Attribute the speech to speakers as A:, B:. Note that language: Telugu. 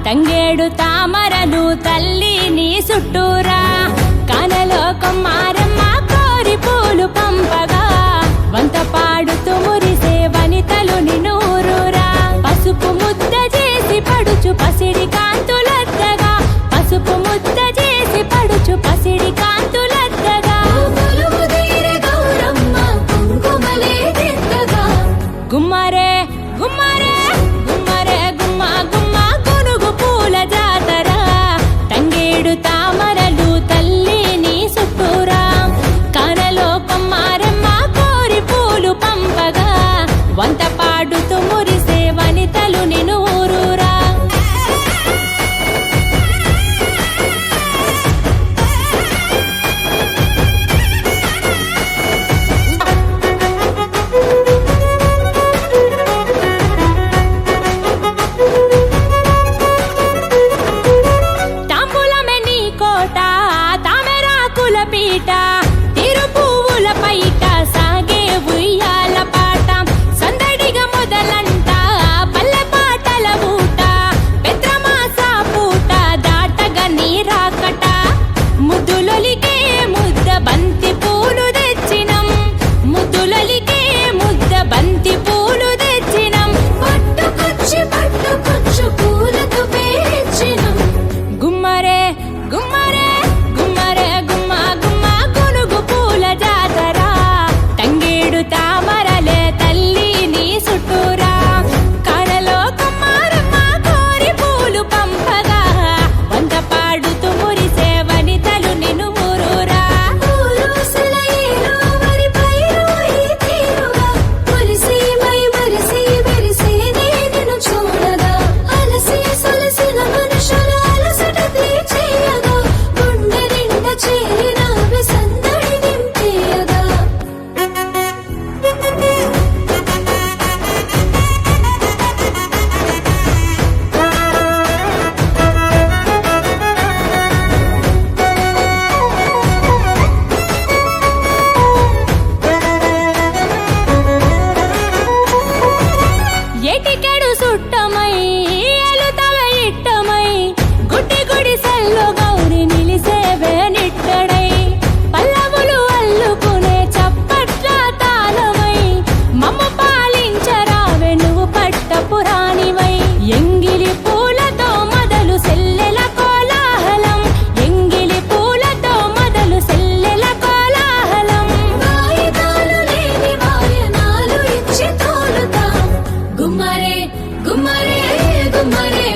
A: తంగేడు తామరలు తల్లి నీ చుట్టూరా కానలో కొమ్మారమ్మ కోరి పూలు పంపగా వంత పాడుతూ మురిసే వనితలు నిన్నూరురా పసుపు ముద్ద చేసి పడుచు పసిడి కాంతులద్దగా పసుపు ముద్ద చేసి పడుచు పసిడి కాంతులద్దగా గుమ్మరే గుమ్మరే గుమ్మరే గుమ్మ గుమ్మ గునుగు పూల జాతర తంగేడు తామరలు తల్లి నీ చుట్టూరా కానలో కొమ్మారమ్మ కోరి పూలు పంపగా వంత పాడుతూ మురిసే వనితలు నిన్నూరురా పీట తిరు పువ్వుల పైట సాగే ఉయ్యాల పాట సందడిగా మొదలంట పల్లె పాటల ఊట పెద్రమాస పూట దాటగా నీరాకట ముద్దులొలికే ముద్ద బంతి పూలు తెచ్చినం ముద్దులొలికే ముద్ద బంతి పూలు తెచ్చినం పట్టుకొచ్చి పూలతో పేర్చినం గుమ్మరే గుమ్మరే గుమ్మరే గుమ్మ గుమ్మ గునుగు పూల జాతర తంగేడు తామరలే తల్లి నీ చుట్టూరా కానలో కొమ్మారమ్మ కోరి పూలు పంపగా వంత పాడుతూ మురిసే వనితలు నిన్నూరురా చూడగా అలసి సొలసిన మనుషుల అలసట తీర్చేయగా గుండె నిండా చేరిన సందడి నింపేయగా ఎటికెడు సుట్టమై ఎలుతవ ఇట్టమై గుడ్డి గుడి సల్లో గౌరి నిలిసేవే నిట్టడై పల్లవులు అల్లుకునే చప్పట్ల తాళమై మమ్మ పాలించరావే నువ్వు పట్టపురాణివై ఎంగిలి పూలతో మొదలు సెల్లెల కోలాహలం ఎంగిలి పూలతో మొదలు సెల్లెల కోలాహలం వాయిదాలు లేని వాయనాలు ఇచ్చి తోలుతాం గుమ్మరే గుమ్మరే గుమ్మరే